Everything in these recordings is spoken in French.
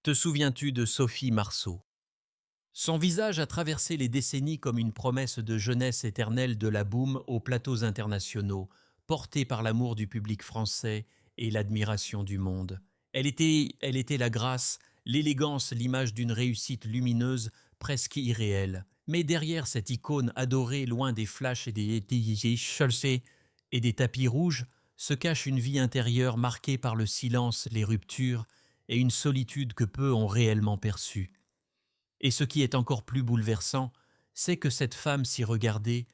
Te souviens-tu de Sophie Marceau? Son visage a traversé les décennies comme une promesse de jeunesse éternelle de la boum aux plateaux internationaux, portée par l'amour du public français et l'admiration du monde. Elle était la grâce, l'élégance, l'image d'une réussite lumineuse, presque irréelle. Mais derrière cette icône adorée, loin des flashs et des chaussées et des tapis rouges, se cache une vie intérieure marquée par le silence, les ruptures et une solitude que peu ont réellement perçue. Et ce qui est encore plus bouleversant, c'est que cette femme si regardée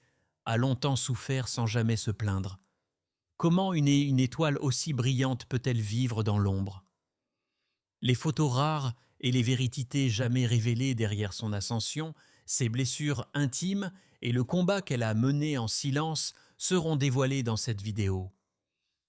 a longtemps souffert sans jamais se plaindre. Comment une étoile aussi brillante peut-elle vivre dans l'ombre? Les photos rares et les vérités jamais révélées derrière son ascension, ses blessures intimes et le combat qu'elle a mené en silence seront dévoilés dans cette vidéo.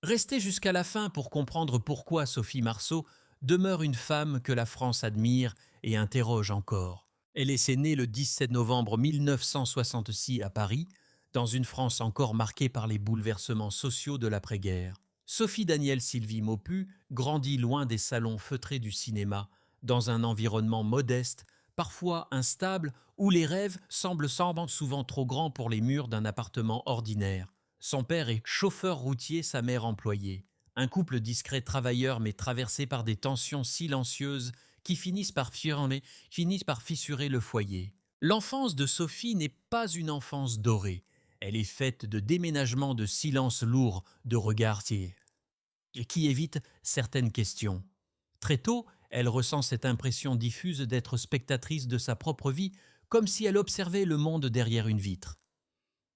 Restez jusqu'à la fin pour comprendre pourquoi Sophie Marceau demeure une femme que la France admire et interroge encore. Elle est née le 17 novembre 1966 à Paris, dans une France encore marquée par les bouleversements sociaux de l'après-guerre. Sophie Danielle Sylvie Maupu grandit loin des salons feutrés du cinéma, dans un environnement modeste, parfois instable, où les rêves semblent souvent trop grands pour les murs d'un appartement ordinaire. Son père est chauffeur routier, sa mère employée. Un couple discret travailleur mais traversé par des tensions silencieuses qui finissent par fissurer le foyer. L'enfance de Sophie n'est pas une enfance dorée. Elle est faite de déménagements, de silences lourds, de regards qui évitent certaines questions. Très tôt, elle ressent cette impression diffuse d'être spectatrice de sa propre vie, comme si elle observait le monde derrière une vitre.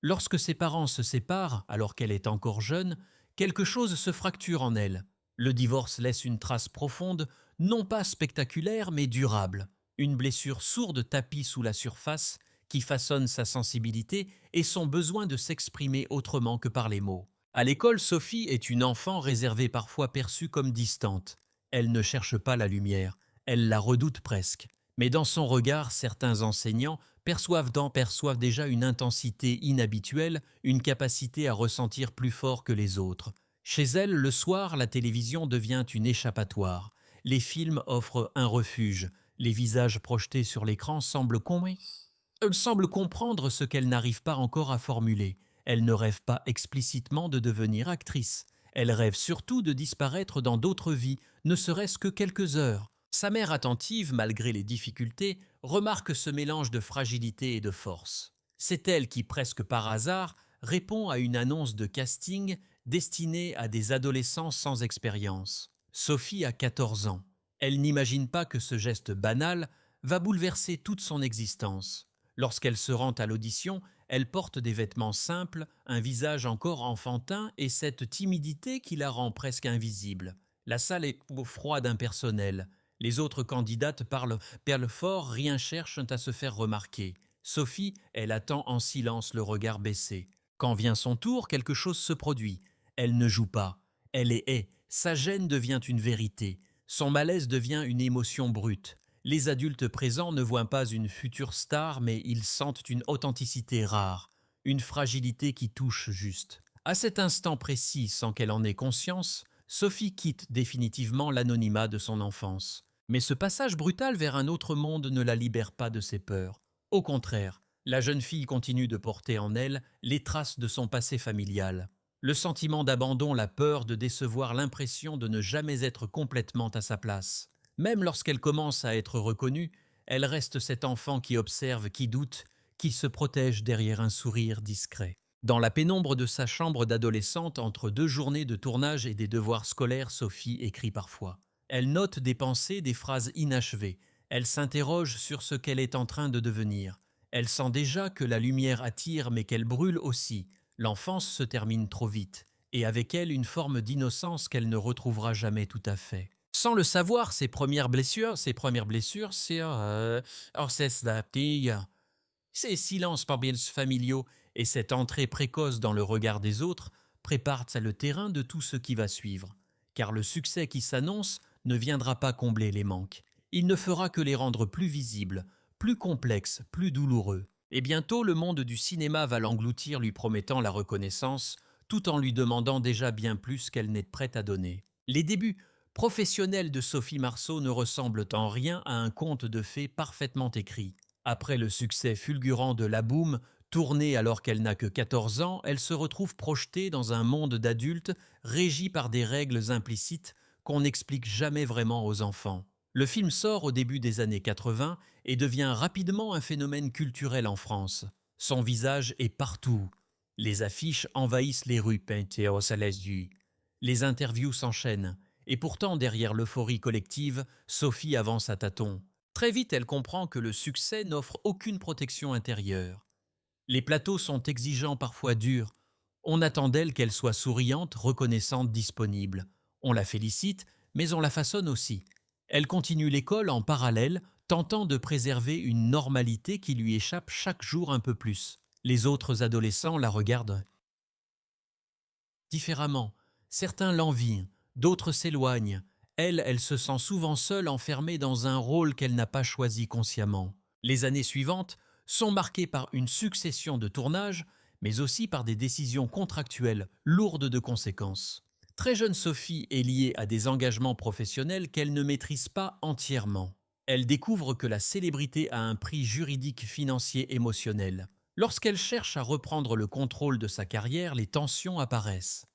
Lorsque ses parents se séparent, alors qu'elle est encore jeune, quelque chose se fracture en elle. Le divorce laisse une trace profonde, non pas spectaculaire, mais durable. Une blessure sourde tapie sous la surface qui façonne sa sensibilité et son besoin de s'exprimer autrement que par les mots. À l'école, Sophie est une enfant réservée, parfois perçue comme distante. Elle ne cherche pas la lumière, elle la redoute presque. Mais dans son regard, certains enseignants perçoivent déjà une intensité inhabituelle, une capacité à ressentir plus fort que les autres. Chez elle, le soir, la télévision devient une échappatoire. Les films offrent un refuge. Les visages projetés sur l'écran semblent comprendre ce qu'elle n'arrive pas encore à formuler. Elle ne rêve pas explicitement de devenir actrice. Elle rêve surtout de disparaître dans d'autres vies, ne serait-ce que quelques heures. Sa mère attentive, malgré les difficultés, remarque ce mélange de fragilité et de force. C'est elle qui, presque par hasard, répond à une annonce de casting destinée à des adolescents sans expérience. Sophie a 14 ans. Elle n'imagine pas que ce geste banal va bouleverser toute son existence. Lorsqu'elle se rend à l'audition, elle porte des vêtements simples, un visage encore enfantin et cette timidité qui la rend presque invisible. La salle est froide, impersonnelle. Les autres candidates parlent fort, rien cherchent à se faire remarquer. Sophie, elle attend en silence, le regard baissé. Quand vient son tour, quelque chose se produit. Elle ne joue pas. Elle est. Sa gêne devient une vérité. Son malaise devient une émotion brute. Les adultes présents ne voient pas une future star, mais ils sentent une authenticité rare, une fragilité qui touche juste. À cet instant précis, sans qu'elle en ait conscience, Sophie quitte définitivement l'anonymat de son enfance. Mais ce passage brutal vers un autre monde ne la libère pas de ses peurs. Au contraire, la jeune fille continue de porter en elle les traces de son passé familial. Le sentiment d'abandon, la peur de décevoir, l'impression de ne jamais être complètement à sa place. Même lorsqu'elle commence à être reconnue, elle reste cet enfant qui observe, qui doute, qui se protège derrière un sourire discret. Dans la pénombre de sa chambre d'adolescente, entre deux journées de tournage et des devoirs scolaires, Sophie écrit parfois. Elle note des pensées, des phrases inachevées. Elle s'interroge sur ce qu'elle est en train de devenir. Elle sent déjà que la lumière attire mais qu'elle brûle aussi. L'enfance se termine trop vite, et avec elle une forme d'innocence qu'elle ne retrouvera jamais tout à fait. Sans le savoir, ses premières blessures, c'est la petite. Ces silences familiaux et cette entrée précoce dans le regard des autres préparent le terrain de tout ce qui va suivre. Car le succès qui s'annonce ne viendra pas combler les manques. Il ne fera que les rendre plus visibles, plus complexes, plus douloureux. Et bientôt, le monde du cinéma va l'engloutir, lui promettant la reconnaissance, tout en lui demandant déjà bien plus qu'elle n'est prête à donner. Les débuts professionnels de Sophie Marceau ne ressemblent en rien à un conte de fées parfaitement écrit. Après le succès fulgurant de La Boum, tournée alors qu'elle n'a que 14 ans, elle se retrouve projetée dans un monde d'adultes régi par des règles implicites qu'on n'explique jamais vraiment aux enfants. Le film sort au début des années 80 et devient rapidement un phénomène culturel en France. Son visage est partout. Les affiches envahissent les rues peintées au Salès-du. Les interviews s'enchaînent. Et pourtant, derrière l'euphorie collective, Sophie avance à tâtons. Très vite, elle comprend que le succès n'offre aucune protection intérieure. Les plateaux sont exigeants, parfois durs. On attend d'elle qu'elle soit souriante, reconnaissante, disponible. On la félicite, mais on la façonne aussi. Elle continue l'école en parallèle, tentant de préserver une normalité qui lui échappe chaque jour un peu plus. Les autres adolescents la regardent différemment. Certains l'envient, d'autres s'éloignent. Elle se sent souvent seule, enfermée dans un rôle qu'elle n'a pas choisi consciemment. Les années suivantes sont marquées par une succession de tournages, mais aussi par des décisions contractuelles lourdes de conséquences. Très jeune, Sophie est liée à des engagements professionnels qu'elle ne maîtrise pas entièrement. Elle découvre que la célébrité a un prix juridique, financier, émotionnel. Lorsqu'elle cherche à reprendre le contrôle de sa carrière, les tensions apparaissent.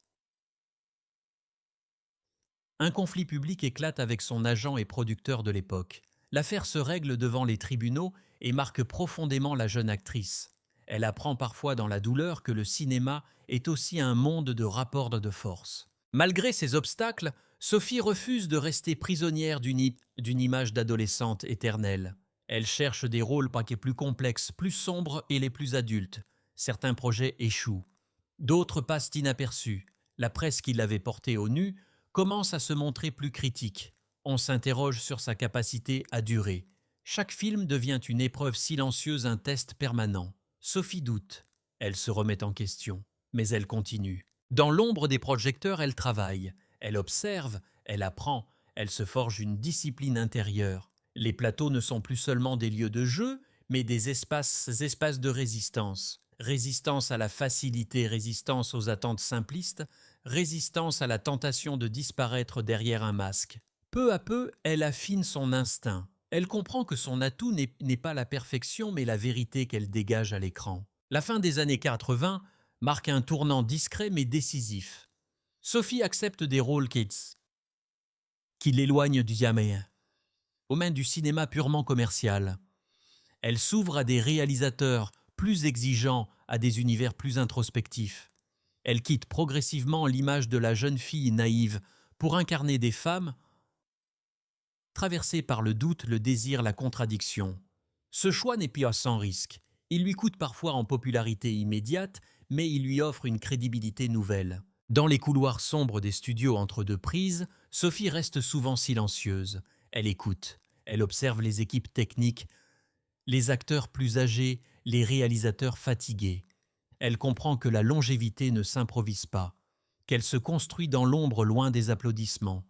Un conflit public éclate avec son agent et producteur de l'époque. L'affaire se règle devant les tribunaux et marque profondément la jeune actrice. Elle apprend parfois dans la douleur que le cinéma est aussi un monde de rapports de force. Malgré ces obstacles, Sophie refuse de rester prisonnière d'une image d'adolescente éternelle. Elle cherche des rôles plus complexes, plus sombres et les plus adultes. Certains projets échouent. D'autres passent inaperçus. La presse qui l'avait portée au nu commence à se montrer plus critique. On s'interroge sur sa capacité à durer. Chaque film devient une épreuve silencieuse, un test permanent. Sophie doute. Elle se remet en question. Mais elle continue. Dans l'ombre des projecteurs, elle travaille. Elle observe, elle apprend, elle se forge une discipline intérieure. Les plateaux ne sont plus seulement des lieux de jeu, mais des espaces de résistance. Résistance à la facilité, résistance aux attentes simplistes, résistance à la tentation de disparaître derrière un masque. Peu à peu, elle affine son instinct. Elle comprend que son atout n'est pas la perfection, mais la vérité qu'elle dégage à l'écran. La fin des années 80 marque un tournant discret mais décisif. Sophie accepte des rôles qui l'éloignent du diamant, aux mains du cinéma purement commercial. Elle s'ouvre à des réalisateurs plus exigeants, à des univers plus introspectifs. Elle quitte progressivement l'image de la jeune fille naïve pour incarner des femmes traversées par le doute, le désir, la contradiction. Ce choix n'est pas sans risque. Il lui coûte parfois en popularité immédiate, mais il lui offre une crédibilité nouvelle. Dans les couloirs sombres des studios entre deux prises, Sophie reste souvent silencieuse. Elle écoute, elle observe les équipes techniques, les acteurs plus âgés, les réalisateurs fatigués. Elle comprend que la longévité ne s'improvise pas, qu'elle se construit dans l'ombre loin des applaudissements.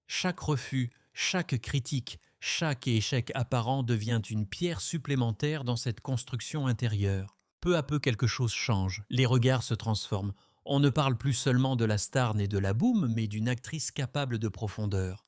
Chaque refus, chaque critique, chaque échec apparent devient une pierre supplémentaire dans cette construction intérieure. Peu à peu, quelque chose change, les regards se transforment. On ne parle plus seulement de la star née de La Boum, mais d'une actrice capable de profondeur.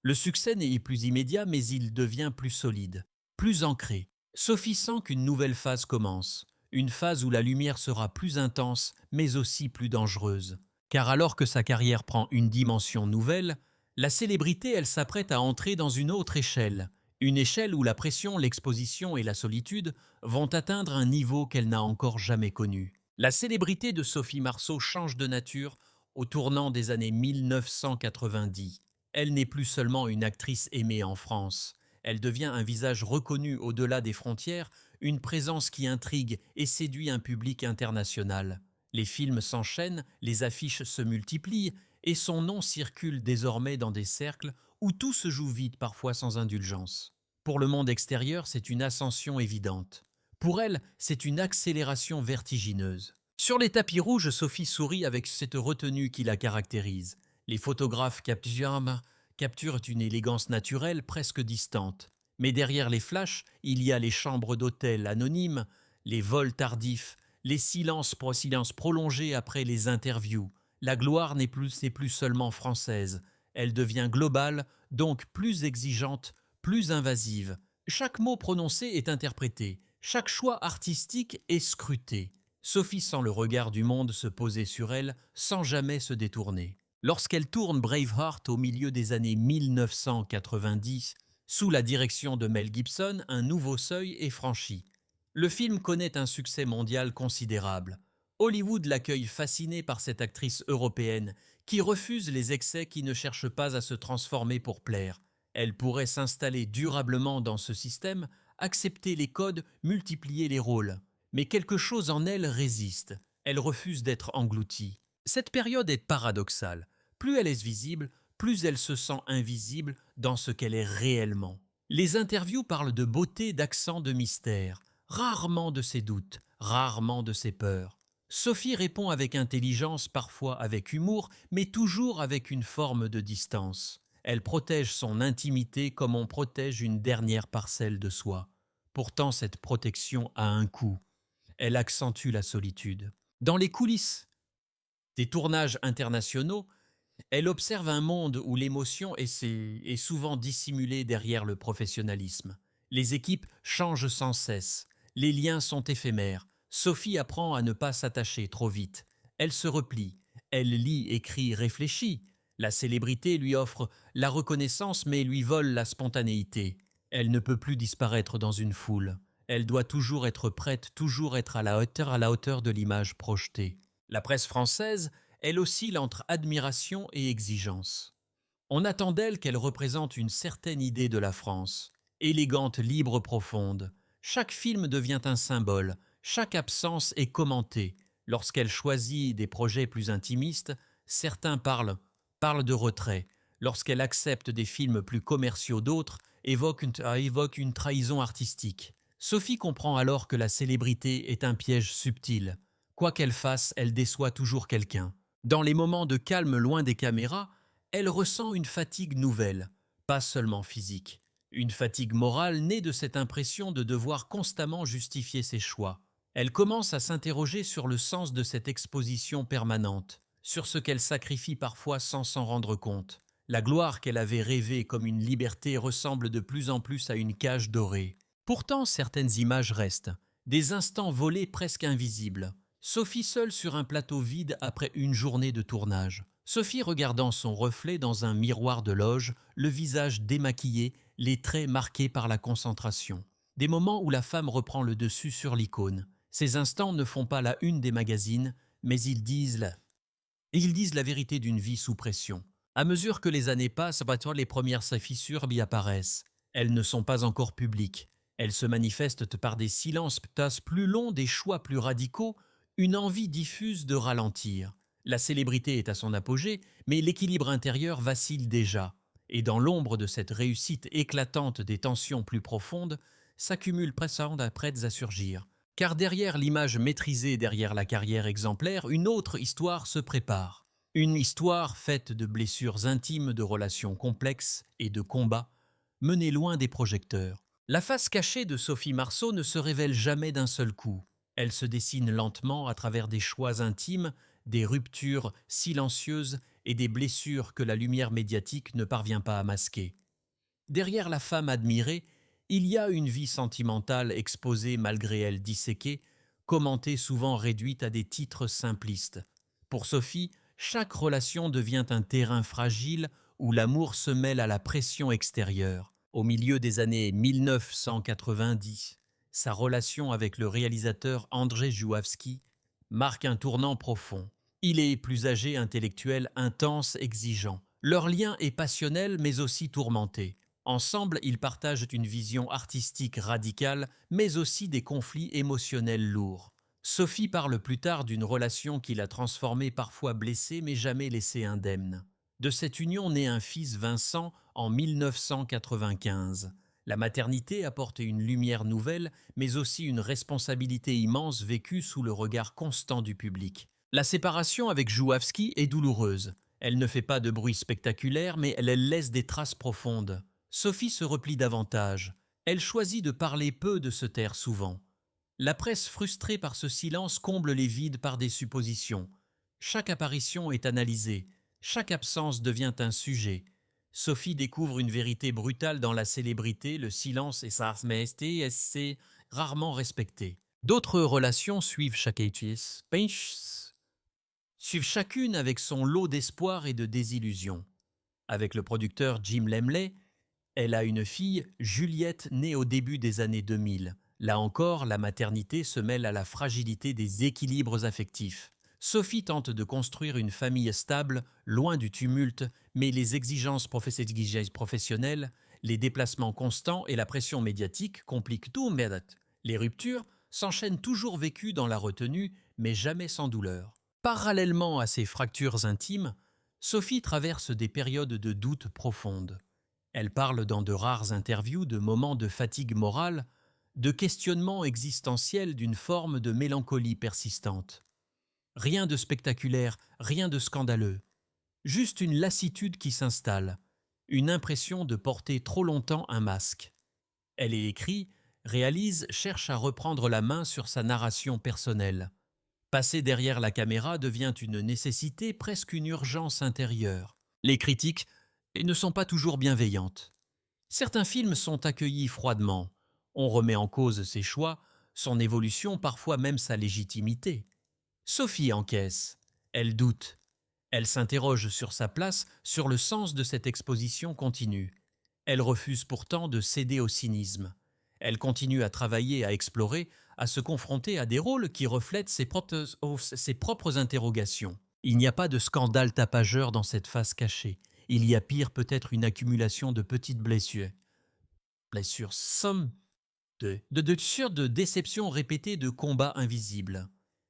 Le succès n'est plus immédiat, mais il devient plus solide, plus ancré. Sophie sent qu'une nouvelle phase commence, une phase où la lumière sera plus intense, mais aussi plus dangereuse. Car alors que sa carrière prend une dimension nouvelle, la célébrité, elle s'apprête à entrer dans une autre échelle. Une échelle où la pression, l'exposition et la solitude vont atteindre un niveau qu'elle n'a encore jamais connu. La célébrité de Sophie Marceau change de nature au tournant des années 1990. Elle n'est plus seulement une actrice aimée en France. Elle devient un visage reconnu au-delà des frontières, une présence qui intrigue et séduit un public international. Les films s'enchaînent, les affiches se multiplient et son nom circule désormais dans des cercles où tout se joue vite, parfois sans indulgence. Pour le monde extérieur, c'est une ascension évidente. Pour elle, c'est une accélération vertigineuse. Sur les tapis rouges, Sophie sourit avec cette retenue qui la caractérise. Les photographes capturent une élégance naturelle presque distante. Mais derrière les flashs, il y a les chambres d'hôtel anonymes, les vols tardifs, les silences prolongés après les interviews. La gloire n'est plus seulement française, Elle devient globale, donc plus exigeante, plus invasive. Chaque mot prononcé est interprété, chaque choix artistique est scruté. Sophie sent le regard du monde se poser sur elle sans jamais se détourner. Lorsqu'elle tourne Braveheart au milieu des années 1990, sous la direction de Mel Gibson, un nouveau seuil est franchi. Le film connaît un succès mondial considérable. Hollywood l'accueille fasciné par cette actrice européenne qui refuse les excès, qui ne cherche pas à se transformer pour plaire. Elle pourrait s'installer durablement dans ce système, accepter les codes, multiplier les rôles. Mais quelque chose en elle résiste. Elle refuse d'être engloutie. Cette période est paradoxale. Plus elle est visible, plus elle se sent invisible dans ce qu'elle est réellement. Les interviews parlent de beauté, d'accent, de mystère, rarement de ses doutes, rarement de ses peurs. Sophie répond avec intelligence, parfois avec humour, mais toujours avec une forme de distance. Elle protège son intimité comme on protège une dernière parcelle de soi. Pourtant, cette protection a un coût. Elle accentue la solitude. Dans les coulisses des tournages internationaux, elle observe un monde où l'émotion est souvent dissimulée derrière le professionnalisme. Les équipes changent sans cesse. Les liens sont éphémères. Sophie apprend à ne pas s'attacher trop vite. Elle se replie. Elle lit, écrit, réfléchit. La célébrité lui offre la reconnaissance mais lui vole la spontanéité. Elle ne peut plus disparaître dans une foule. Elle doit toujours être prête, toujours être à la hauteur de l'image projetée. La presse française, elle oscille entre admiration et exigence. On attend d'elle qu'elle représente une certaine idée de la France, élégante, libre, profonde. Chaque film devient un symbole, chaque absence est commentée. Lorsqu'elle choisit des projets plus intimistes, certains parlent de retrait. Lorsqu'elle accepte des films plus commerciaux, d'autres évoquent une trahison artistique. Sophie comprend alors que la célébrité est un piège subtil. Quoi qu'elle fasse, elle déçoit toujours quelqu'un. Dans les moments de calme loin des caméras, elle ressent une fatigue nouvelle, pas seulement physique. Une fatigue morale née de cette impression de devoir constamment justifier ses choix. Elle commence à s'interroger sur le sens de cette exposition permanente, sur ce qu'elle sacrifie parfois sans s'en rendre compte. La gloire qu'elle avait rêvée comme une liberté ressemble de plus en plus à une cage dorée. Pourtant, certaines images restent, des instants volés presque invisibles. Sophie seule sur un plateau vide après une journée de tournage. Sophie regardant son reflet dans un miroir de loge, le visage démaquillé, les traits marqués par la concentration. Des moments où la femme reprend le dessus sur l'icône. Ces instants ne font pas la une des magazines, mais ils disent la vérité d'une vie sous pression. À mesure que les années passent, les premières fissures y apparaissent. Elles ne sont pas encore publiques. Elles se manifestent par des silences plus longs, des choix plus radicaux, une envie diffuse de ralentir. La célébrité est à son apogée, mais l'équilibre intérieur vacille déjà. Et dans l'ombre de cette réussite éclatante, des tensions plus profondes s'accumulent prêtes à surgir. Car derrière l'image maîtrisée, derrière la carrière exemplaire, une autre histoire se prépare. Une histoire faite de blessures intimes, de relations complexes et de combats, menés loin des projecteurs. La face cachée de Sophie Marceau ne se révèle jamais d'un seul coup. Elle se dessine lentement à travers des choix intimes, des ruptures silencieuses et des blessures que la lumière médiatique ne parvient pas à masquer. Derrière la femme admirée, il y a une vie sentimentale exposée malgré elle disséquée, commentée souvent réduite à des titres simplistes. Pour Sophie, chaque relation devient un terrain fragile où l'amour se mêle à la pression extérieure. Au milieu des années 1990, sa relation avec le réalisateur Andrzej Jouawski marque un tournant profond. Il est plus âgé, intellectuel, intense, exigeant. Leur lien est passionnel mais aussi tourmenté. Ensemble, ils partagent une vision artistique radicale, mais aussi des conflits émotionnels lourds. Sophie parle plus tard d'une relation qui l'a transformée, parfois blessée mais jamais laissée indemne. De cette union naît un fils, Vincent, en 1995. La maternité apporte une lumière nouvelle, mais aussi une responsabilité immense vécue sous le regard constant du public. La séparation avec Jouawski est douloureuse. Elle ne fait pas de bruit spectaculaire, mais elle laisse des traces profondes. Sophie se replie davantage. Elle choisit de parler peu, de se taire souvent. La presse, frustrée par ce silence, comble les vides par des suppositions. Chaque apparition est analysée. Chaque absence devient un sujet. Sophie découvre une vérité brutale dans la célébrité, le silence et sa majesté, et c'est rarement respecté. D'autres relations suivent suivent chacune avec son lot d'espoir et de désillusions. Avec le producteur Jim Lemley, elle a une fille, Juliette, née au début des années 2000. Là encore, la maternité se mêle à la fragilité des équilibres affectifs. Sophie tente de construire une famille stable, loin du tumulte, mais les exigences professionnelles, les déplacements constants et la pression médiatique compliquent tout. Les ruptures s'enchaînent toujours vécues dans la retenue, mais jamais sans douleur. Parallèlement à ces fractures intimes, Sophie traverse des périodes de doute profondes. Elle parle dans de rares interviews de moments de fatigue morale, de questionnements existentiels d'une forme de mélancolie persistante. Rien de spectaculaire, rien de scandaleux. Juste une lassitude qui s'installe, une impression de porter trop longtemps un masque. Elle écrit, réalise, cherche à reprendre la main sur sa narration personnelle. Passer derrière la caméra devient une nécessité, presque une urgence intérieure. Les critiques ne sont pas toujours bienveillantes. Certains films sont accueillis froidement. On remet en cause ses choix, son évolution, parfois même sa légitimité. Sophie encaisse. Elle doute. Elle s'interroge sur sa place, sur le sens de cette exposition continue. Elle refuse pourtant de céder au cynisme. Elle continue à travailler, à explorer, à se confronter à des rôles qui reflètent ses propres interrogations. Il n'y a pas de scandale tapageur dans cette face cachée. Il y a pire, peut-être une accumulation de petites blessures. Blessures, somme de déceptions répétées, de combats invisibles.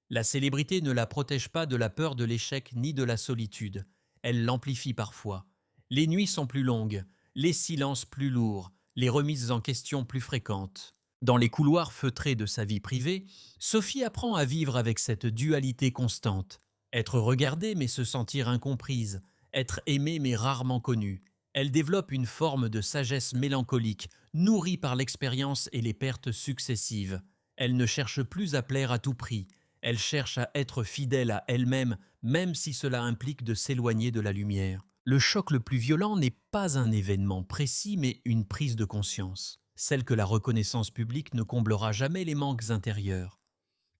La célébrité ne la protège pas de la peur de l'échec ni de la solitude. Elle l'amplifie parfois. Les nuits sont plus longues, les silences plus lourds, les remises en question plus fréquentes. Dans les couloirs feutrés de sa vie privée, Sophie apprend à vivre avec cette dualité constante. Être regardée mais se sentir incomprise, être aimée mais rarement connue. Elle développe une forme de sagesse mélancolique, nourrie par l'expérience et les pertes successives. Elle ne cherche plus à plaire à tout prix. Elle cherche à être fidèle à elle-même, même si cela implique de s'éloigner de la lumière. Le choc le plus violent n'est pas un événement précis, mais une prise de conscience. Celle que la reconnaissance publique ne comblera jamais les manques intérieurs.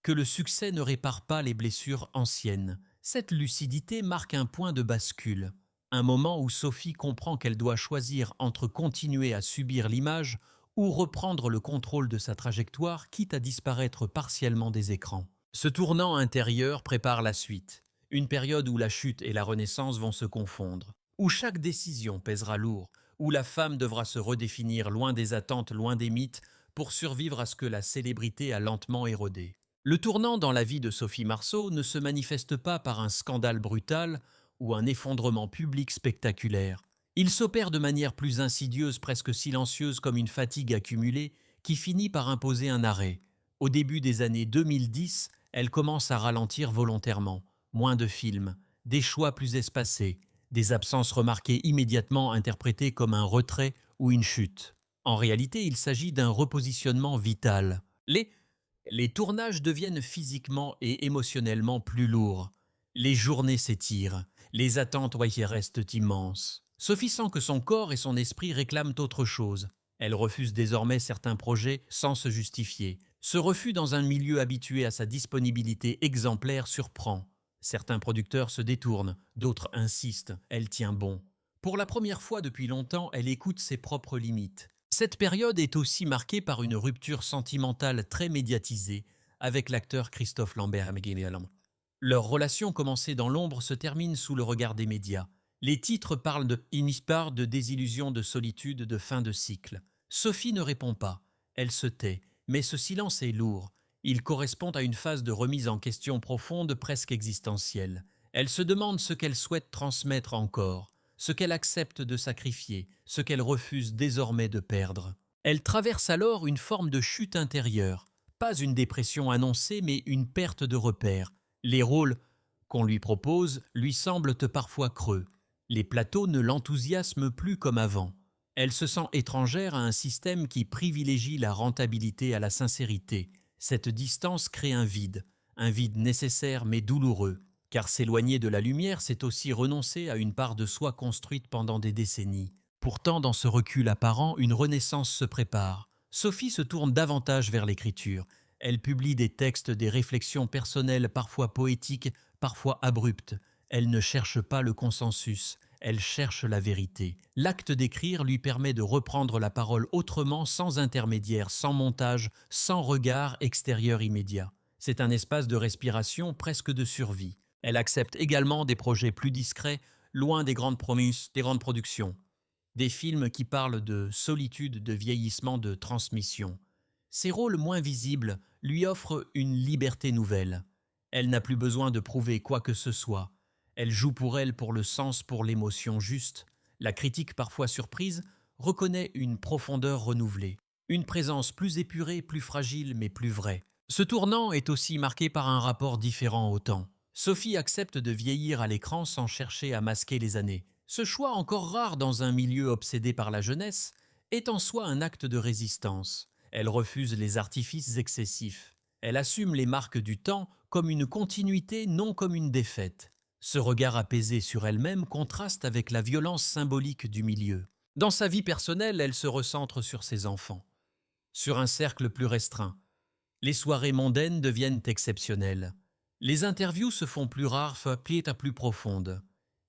Que le succès ne répare pas les blessures anciennes. Cette lucidité marque un point de bascule. Un moment où Sophie comprend qu'elle doit choisir entre continuer à subir l'image ou reprendre le contrôle de sa trajectoire, quitte à disparaître partiellement des écrans. Ce tournant intérieur prépare la suite, une période où la chute et la renaissance vont se confondre, où chaque décision pèsera lourd, où la femme devra se redéfinir loin des attentes, loin des mythes, pour survivre à ce que la célébrité a lentement érodé. Le tournant dans la vie de Sophie Marceau ne se manifeste pas par un scandale brutal ou un effondrement public spectaculaire. Il s'opère de manière plus insidieuse, presque silencieuse, comme une fatigue accumulée qui finit par imposer un arrêt. Au début des années 2010, elle commence à ralentir volontairement. Moins de films, des choix plus espacés, des absences remarquées immédiatement interprétées comme un retrait ou une chute. En réalité, il s'agit d'un repositionnement vital. Les tournages deviennent physiquement et émotionnellement plus lourds. Les journées s'étirent, les attentes restent immenses. Sophie sent que son corps et son esprit réclament autre chose. Elle refuse désormais certains projets sans se justifier. Ce refus dans un milieu habitué à sa disponibilité exemplaire surprend. Certains producteurs se détournent, d'autres insistent. Elle tient bon. Pour la première fois depuis longtemps, elle écoute ses propres limites. Cette période est aussi marquée par une rupture sentimentale très médiatisée avec l'acteur Christophe Lambert. Leur relation commencée dans l'ombre se termine sous le regard des médias. Les titres parlent de désillusion, de solitude, de fin de cycle. Sophie ne répond pas. Elle se tait. Mais ce silence est lourd. Il correspond à une phase de remise en question profonde, presque existentielle. Elle se demande ce qu'elle souhaite transmettre encore, ce qu'elle accepte de sacrifier, ce qu'elle refuse désormais de perdre. Elle traverse alors une forme de chute intérieure. Pas une dépression annoncée, mais une perte de repères. Les rôles qu'on lui propose lui semblent parfois creux. Les plateaux ne l'enthousiasment plus comme avant. Elle se sent étrangère à un système qui privilégie la rentabilité à la sincérité. Cette distance crée un vide nécessaire mais douloureux. Car s'éloigner de la lumière, c'est aussi renoncer à une part de soi construite pendant des décennies. Pourtant, dans ce recul apparent, une renaissance se prépare. Sophie se tourne davantage vers l'écriture. Elle publie des textes, des réflexions personnelles, parfois poétiques, parfois abruptes. Elle ne cherche pas le consensus, elle cherche la vérité. L'acte d'écrire lui permet de reprendre la parole autrement, sans intermédiaire, sans montage, sans regard extérieur immédiat. C'est un espace de respiration, presque de survie. Elle accepte également des projets plus discrets, loin des grandes promesses, des grandes productions. Des films qui parlent de solitude, de vieillissement, de transmission. Ces rôles moins visibles lui offrent une liberté nouvelle. Elle n'a plus besoin de prouver quoi que ce soit. Elle joue pour elle, pour le sens, pour l'émotion juste. La critique, parfois surprise, reconnaît une profondeur renouvelée. Une présence plus épurée, plus fragile, mais plus vraie. Ce tournant est aussi marqué par un rapport différent au temps. Sophie accepte de vieillir à l'écran sans chercher à masquer les années. Ce choix, encore rare dans un milieu obsédé par la jeunesse, est en soi un acte de résistance. Elle refuse les artifices excessifs. Elle assume les marques du temps comme une continuité, non comme une défaite. Ce regard apaisé sur elle-même contraste avec la violence symbolique du milieu. Dans sa vie personnelle, elle se recentre sur ses enfants, sur un cercle plus restreint. Les soirées mondaines deviennent exceptionnelles. Les interviews se font plus rares, plus profondes.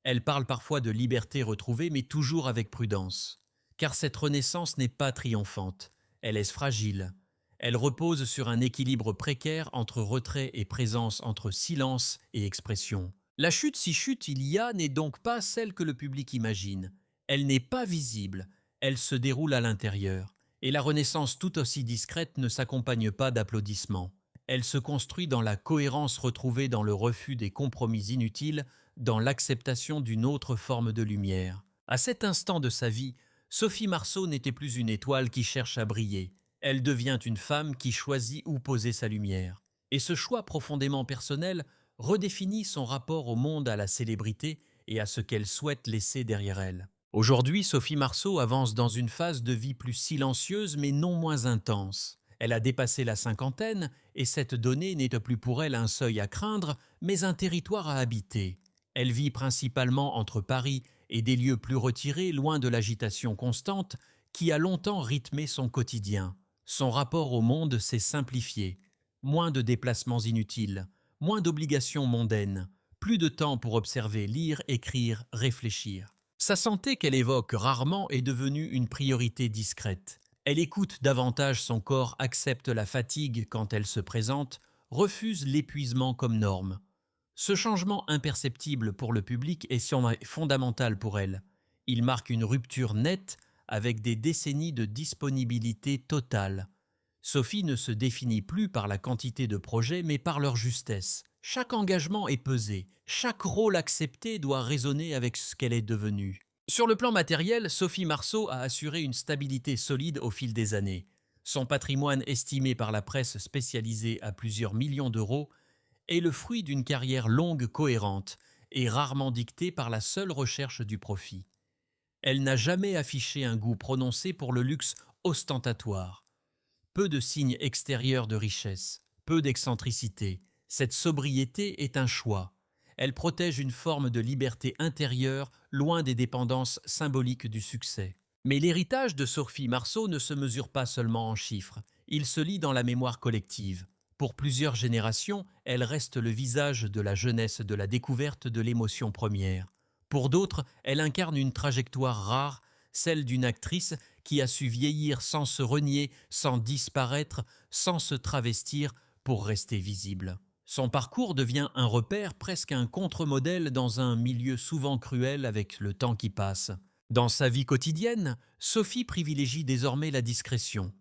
Elle parle parfois de liberté retrouvée, mais toujours avec prudence. Car cette renaissance n'est pas triomphante. Elle est fragile. Elle repose sur un équilibre précaire entre retrait et présence, entre silence et expression. La chute, si chute il y a, n'est donc pas celle que le public imagine. Elle n'est pas visible, elle se déroule à l'intérieur. Et la renaissance tout aussi discrète ne s'accompagne pas d'applaudissements. Elle se construit dans la cohérence retrouvée dans le refus des compromis inutiles, dans l'acceptation d'une autre forme de lumière. À cet instant de sa vie, Sophie Marceau n'était plus une étoile qui cherche à briller. Elle devient une femme qui choisit où poser sa lumière. Et ce choix profondément personnel redéfinit son rapport au monde, à la célébrité et à ce qu'elle souhaite laisser derrière elle. Aujourd'hui, Sophie Marceau avance dans une phase de vie plus silencieuse mais non moins intense. Elle a dépassé la cinquantaine et cette donnée n'est plus pour elle un seuil à craindre, mais un territoire à habiter. Elle vit principalement entre Paris et des lieux plus retirés, loin de l'agitation constante qui a longtemps rythmé son quotidien. Son rapport au monde s'est simplifié. Moins de déplacements inutiles, moins d'obligations mondaines, plus de temps pour observer, lire, écrire, réfléchir. Sa santé qu'elle évoque rarement est devenue une priorité discrète. Elle écoute davantage son corps, accepte la fatigue quand elle se présente, refuse l'épuisement comme norme. Ce changement imperceptible pour le public est fondamental pour elle. Il marque une rupture nette avec des décennies de disponibilité totale. Sophie ne se définit plus par la quantité de projets, mais par leur justesse. Chaque engagement est pesé, chaque rôle accepté doit résonner avec ce qu'elle est devenue. Sur le plan matériel, Sophie Marceau a assuré une stabilité solide au fil des années. Son patrimoine, estimé par la presse spécialisée à plusieurs millions d'euros, est le fruit d'une carrière longue, cohérente et rarement dictée par la seule recherche du profit. Elle n'a jamais affiché un goût prononcé pour le luxe ostentatoire. Peu de signes extérieurs de richesse, peu d'excentricité. Cette sobriété est un choix. Elle protège une forme de liberté intérieure, loin des dépendances symboliques du succès. Mais l'héritage de Sophie Marceau ne se mesure pas seulement en chiffres, il se lit dans la mémoire collective. Pour plusieurs générations, elle reste le visage de la jeunesse, de la découverte de l'émotion première. Pour d'autres, elle incarne une trajectoire rare, celle d'une actrice qui a su vieillir sans se renier, sans disparaître, sans se travestir pour rester visible. Son parcours devient un repère, presque un contre-modèle dans un milieu souvent cruel avec le temps qui passe. Dans sa vie quotidienne, Sophie privilégie désormais la discrétion.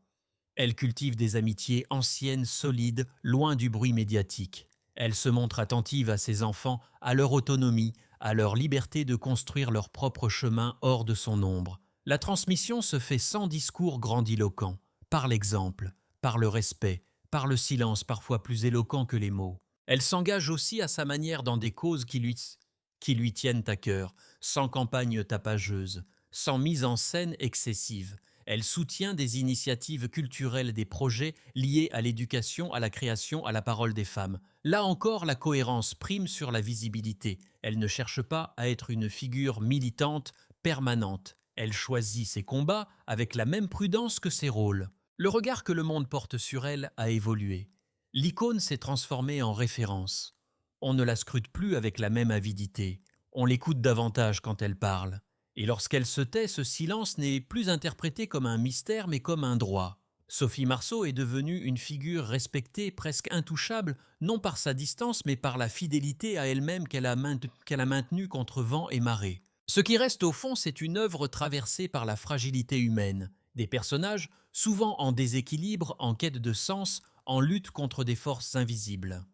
Elle cultive des amitiés anciennes, solides, loin du bruit médiatique. Elle se montre attentive à ses enfants, à leur autonomie, à leur liberté de construire leur propre chemin hors de son ombre. La transmission se fait sans discours grandiloquent, par l'exemple, par le respect, par le silence parfois plus éloquent que les mots. Elle s'engage aussi à sa manière dans des causes qui lui tiennent à cœur, sans campagne tapageuse, sans mise en scène excessive. Elle soutient des initiatives culturelles, des projets liés à l'éducation, à la création, à la parole des femmes. Là encore, la cohérence prime sur la visibilité. Elle ne cherche pas à être une figure militante permanente. Elle choisit ses combats avec la même prudence que ses rôles. Le regard que le monde porte sur elle a évolué. L'icône s'est transformée en référence. On ne la scrute plus avec la même avidité. On l'écoute davantage quand elle parle. Et lorsqu'elle se tait, ce silence n'est plus interprété comme un mystère mais comme un droit. Sophie Marceau est devenue une figure respectée, presque intouchable, non par sa distance mais par la fidélité à elle-même qu'elle a maintenue contre vent et marée. Ce qui reste au fond, c'est une œuvre traversée par la fragilité humaine. Des personnages, souvent en déséquilibre, en quête de sens, en lutte contre des forces invisibles.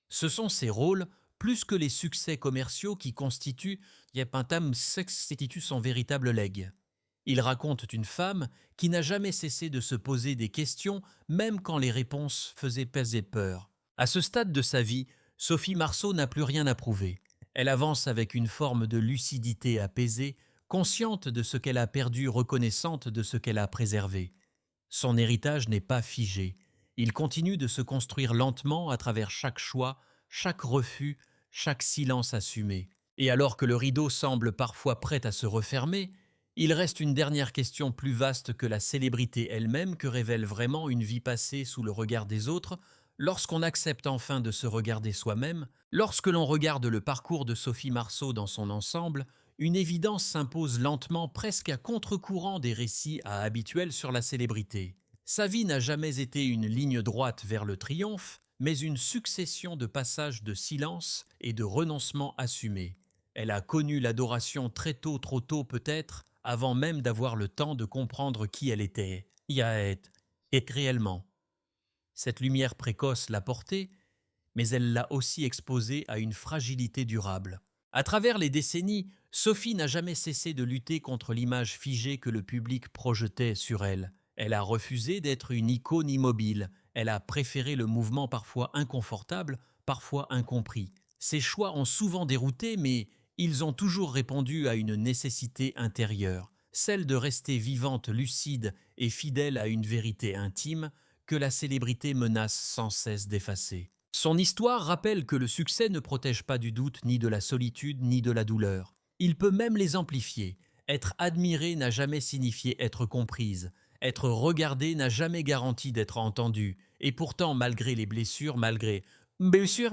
Ce sont ces rôles, plus que les succès commerciaux, qui constituent son véritable legs. Ils racontent une femme qui n'a jamais cessé de se poser des questions, même quand les réponses faisaient peser peur. À ce stade de sa vie, Sophie Marceau n'a plus rien à prouver. Elle avance avec une forme de lucidité apaisée, consciente de ce qu'elle a perdu, reconnaissante de ce qu'elle a préservé. Son héritage n'est pas figé. Il continue de se construire lentement à travers chaque choix, chaque refus, chaque silence assumé. Et alors que le rideau semble parfois prêt à se refermer, il reste une dernière question plus vaste que la célébrité elle-même, que révèle vraiment une vie passée sous le regard des autres, lorsqu'on accepte enfin de se regarder soi-même. Lorsque l'on regarde le parcours de Sophie Marceau dans son ensemble, une évidence s'impose lentement, presque à contre-courant des récits habituels sur la célébrité. Sa vie n'a jamais été une ligne droite vers le triomphe, mais une succession de passages de silence et de renoncements assumés. Elle a connu l'adoration très tôt, trop tôt peut-être, avant même d'avoir le temps de comprendre qui elle était, et réellement. Cette lumière précoce l'a portée, mais elle l'a aussi exposée à une fragilité durable. À travers les décennies, Sophie n'a jamais cessé de lutter contre l'image figée que le public projetait sur elle. Elle a refusé d'être une icône immobile. Elle a préféré le mouvement parfois inconfortable, parfois incompris. Ses choix ont souvent dérouté, mais ils ont toujours répondu à une nécessité intérieure, celle de rester vivante, lucide et fidèle à une vérité intime que la célébrité menace sans cesse d'effacer. Son histoire rappelle que le succès ne protège pas du doute, ni de la solitude, ni de la douleur. Il peut même les amplifier. Être admirée n'a jamais signifié être comprise. Être regardée n'a jamais garanti d'être entendue. Et pourtant, malgré les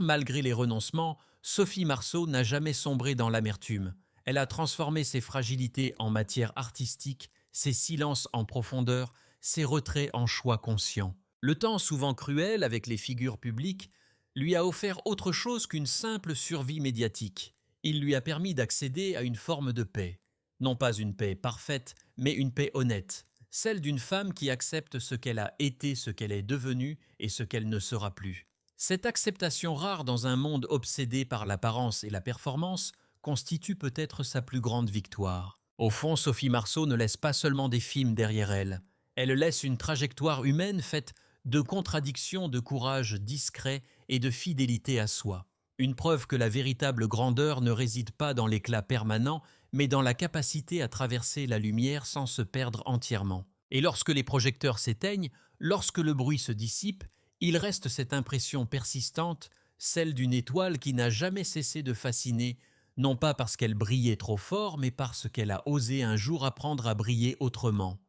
malgré les renoncements, Sophie Marceau n'a jamais sombré dans l'amertume. Elle a transformé ses fragilités en matière artistique, ses silences en profondeur, ses retraits en choix conscients. Le temps, souvent cruel avec les figures publiques, lui a offert autre chose qu'une simple survie médiatique. Il lui a permis d'accéder à une forme de paix. Non pas une paix parfaite, mais une paix honnête. Celle d'une femme qui accepte ce qu'elle a été, ce qu'elle est devenue et ce qu'elle ne sera plus. Cette acceptation rare dans un monde obsédé par l'apparence et la performance constitue peut-être sa plus grande victoire. Au fond, Sophie Marceau ne laisse pas seulement des films derrière elle. Elle laisse une trajectoire humaine faite de contradictions, de courage discret et de fidélité à soi. Une preuve que la véritable grandeur ne réside pas dans l'éclat permanent, mais dans la capacité à traverser la lumière sans se perdre entièrement. Et lorsque les projecteurs s'éteignent, lorsque le bruit se dissipe, il reste cette impression persistante, celle d'une étoile qui n'a jamais cessé de fasciner, non pas parce qu'elle brillait trop fort, mais parce qu'elle a osé un jour apprendre à briller autrement.